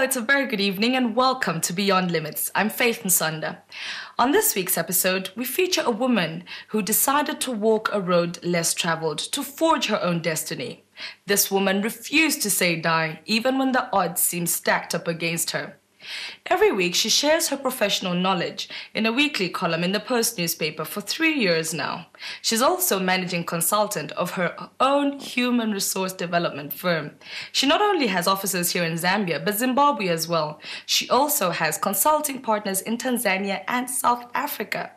it's a very good evening and welcome to Beyond Limits. I'm Faith Musonda. On this week's episode, we feature a woman who decided to walk a road less traveled to forge her own destiny. This woman refused to say die, even when the odds seemed stacked up against her. Every week, she shares her professional knowledge in a weekly column in the Post newspaper for 3 years now. She's also managing consultant of her own human resource development firm. She not only has offices here in Zambia, but Zimbabwe as well. She also has consulting partners in Tanzania and South Africa.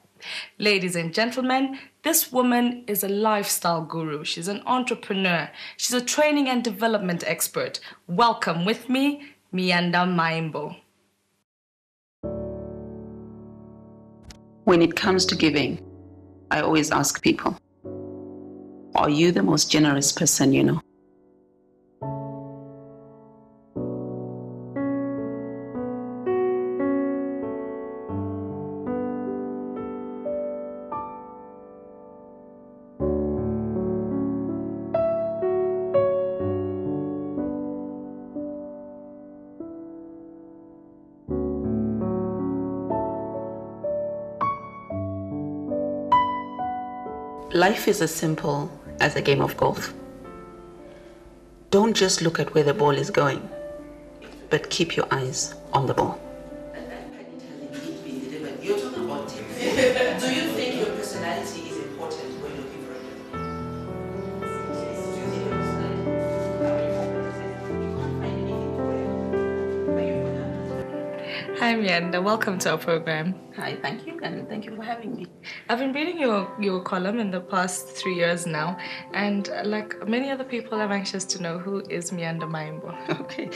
Ladies and gentlemen, this woman is a lifestyle guru. She's an entrepreneur. She's a training and development expert. Welcome with me, Miyanda Maimbo. When it comes to giving, I always ask people, are you the most generous person you know? Life is as simple as a game of golf. Don't just look at where the ball is going, but keep your eyes on the ball. You're talking about tips. Do you think your personality is important when looking for a Hi Miyanda, welcome to our program. Hi, thank you, and thank you for having me. I've been reading your column in the past 3 years now, and like many other people, I'm anxious to know, who is Miyanda Maimbo? Okay.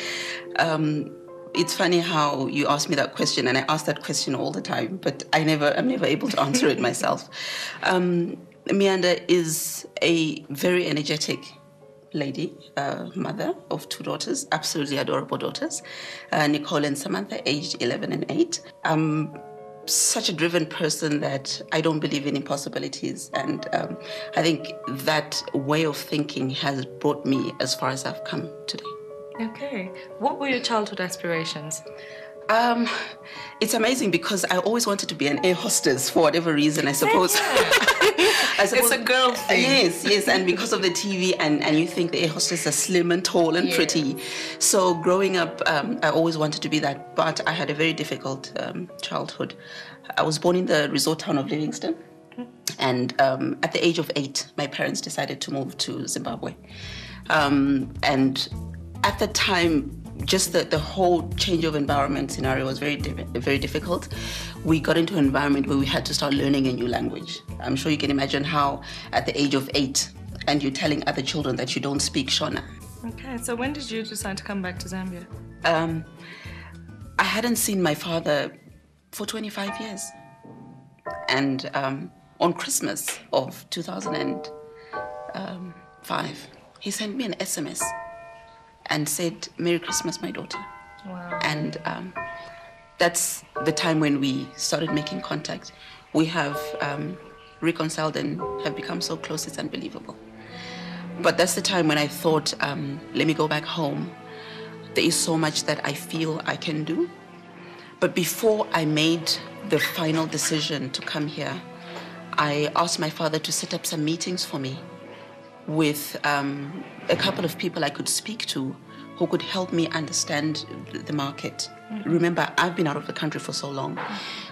It's funny how you ask me that question, and I ask that question all the time, but I'm never able to answer it myself. Miyanda is a very energetic lady, mother of 2 daughters, absolutely adorable daughters, Nicole and Samantha, aged 11 and 8. I'm such a driven person that I don't believe in impossibilities, and I think that way of thinking has brought me as far as I've come today. Okay. What were your childhood aspirations? It's amazing because I always wanted to be an air hostess for whatever reason, I suppose. It's a girl thing. Yes, and because of the TV, and you think the air hostess are slim and tall and pretty. So growing up, I always wanted to be that, but I had a very difficult childhood. I was born in the resort town of Livingston, and at the age of 8, my parents decided to move to Zimbabwe. And at the time, just the whole change of environment scenario was very difficult. We got into an environment where we had to start learning a new language. I'm sure you can imagine how at the age of 8, and you're telling other children that you don't speak Shona. Okay, so when did you decide to come back to Zambia? I hadn't seen my father for 25 years. And on Christmas of 2005, he sent me an SMS and said, "Merry Christmas, my daughter." Wow. And that's the time when we started making contact. We have reconciled and have become so close, it's unbelievable. But that's the time when I thought, let me go back home. There is so much that I feel I can do. But before I made the final decision to come here, I asked my father to set up some meetings for me with a couple of people I could speak to who could help me understand the market. Remember, I've been out of the country for so long.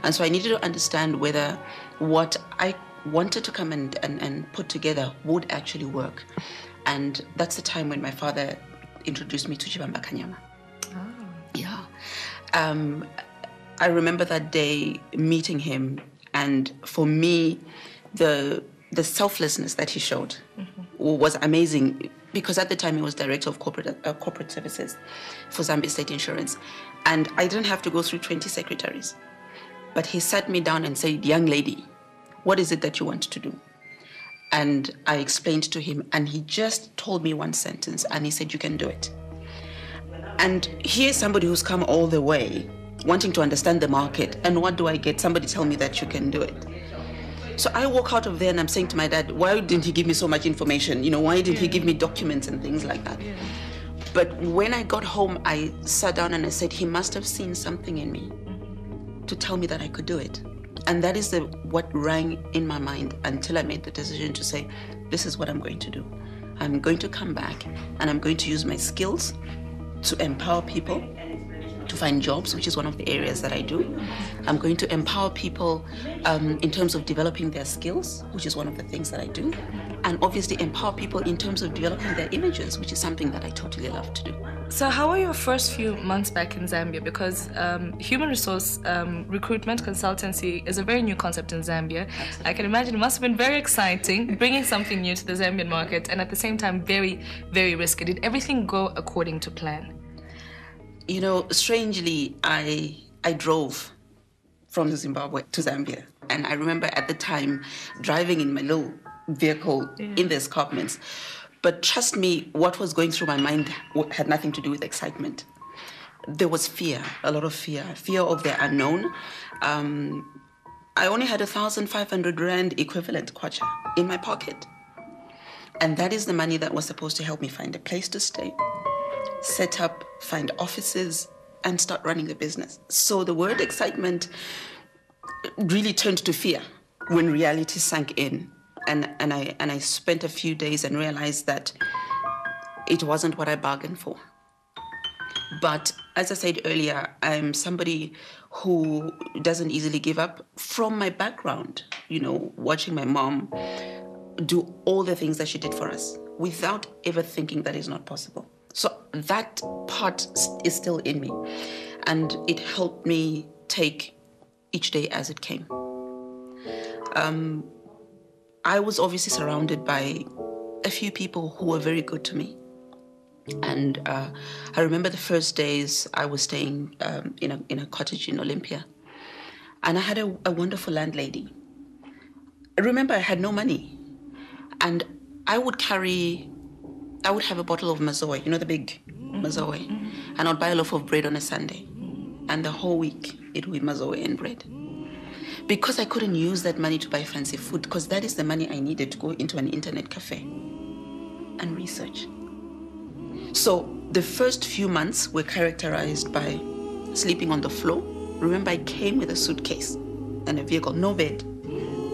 And so I needed to understand whether what I wanted to come and put together would actually work. And that's the time when my father introduced me to Chibamba Kanyama. Oh. Yeah. I remember that day meeting him, and for me, the selflessness that he showed was amazing, because at the time he was director of corporate services for Zambia State Insurance, and I didn't have to go through 20 secretaries. But he sat me down and said, "Young lady, what is it that you want to do?" And I explained to him, and he just told me one sentence, and he said, "You can do it." And here's somebody who's come all the way wanting to understand the market, and what do I get? Somebody tell me that you can do it. So I walk out of there and I'm saying to my dad, why didn't he give me so much information? You know, why didn't he give me documents and things like that? But when I got home, I sat down and I said, he must have seen something in me to tell me that I could do it. And that is what rang in my mind until I made the decision to say, this is what I'm going to do. I'm going to come back and I'm going to use my skills to empower people to find jobs, which is one of the areas that I do. I'm going to empower people in terms of developing their skills, which is one of the things that I do. And obviously empower people in terms of developing their images, which is something that I totally love to do. So how were your first few months back in Zambia? Because human resource recruitment consultancy is a very new concept in Zambia. Absolutely. I can imagine it must have been very exciting, bringing something new to the Zambian market, and at the same time very, very risky. Did everything go according to plan? You know, strangely, I drove from Zimbabwe to Zambia. And I remember at the time driving in my little vehicle in the escarpments. But trust me, what was going through my mind had nothing to do with excitement. There was fear, a lot of fear of the unknown. I only had 1,500 Rand equivalent kwacha in my pocket. And that is the money that was supposed to help me find a place to stay, set up, find offices, and start running the business. So the word excitement really turned to fear when reality sank in. And I spent a few days and realized that it wasn't what I bargained for. But as I said earlier, I'm somebody who doesn't easily give up. From my background, you know, watching my mom do all the things that she did for us without ever thinking that is not possible. So that part is still in me. And it helped me take each day as it came. I was obviously surrounded by a few people who were very good to me. And I remember the first days I was staying in a cottage in Olympia. And I had a wonderful landlady. I remember I had no money. And I would have a bottle of mazoe, you know, the big mazoe. And I'd buy a loaf of bread on a Sunday. And the whole week it would be mazoe and bread. Because I couldn't use that money to buy fancy food, because that is the money I needed to go into an internet cafe and research. So the first few months were characterized by sleeping on the floor. Remember, I came with a suitcase and a vehicle, no bed.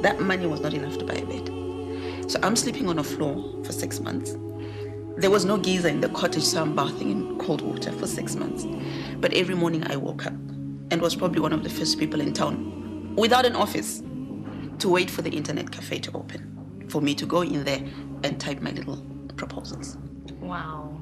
That money was not enough to buy a bed. So I'm sleeping on a floor for 6 months. There was no geyser in the cottage, so I'm bathing in cold water for 6 months. But every morning I woke up and was probably one of the first people in town without an office to wait for the internet cafe to open, for me to go in there and type my little proposals. Wow.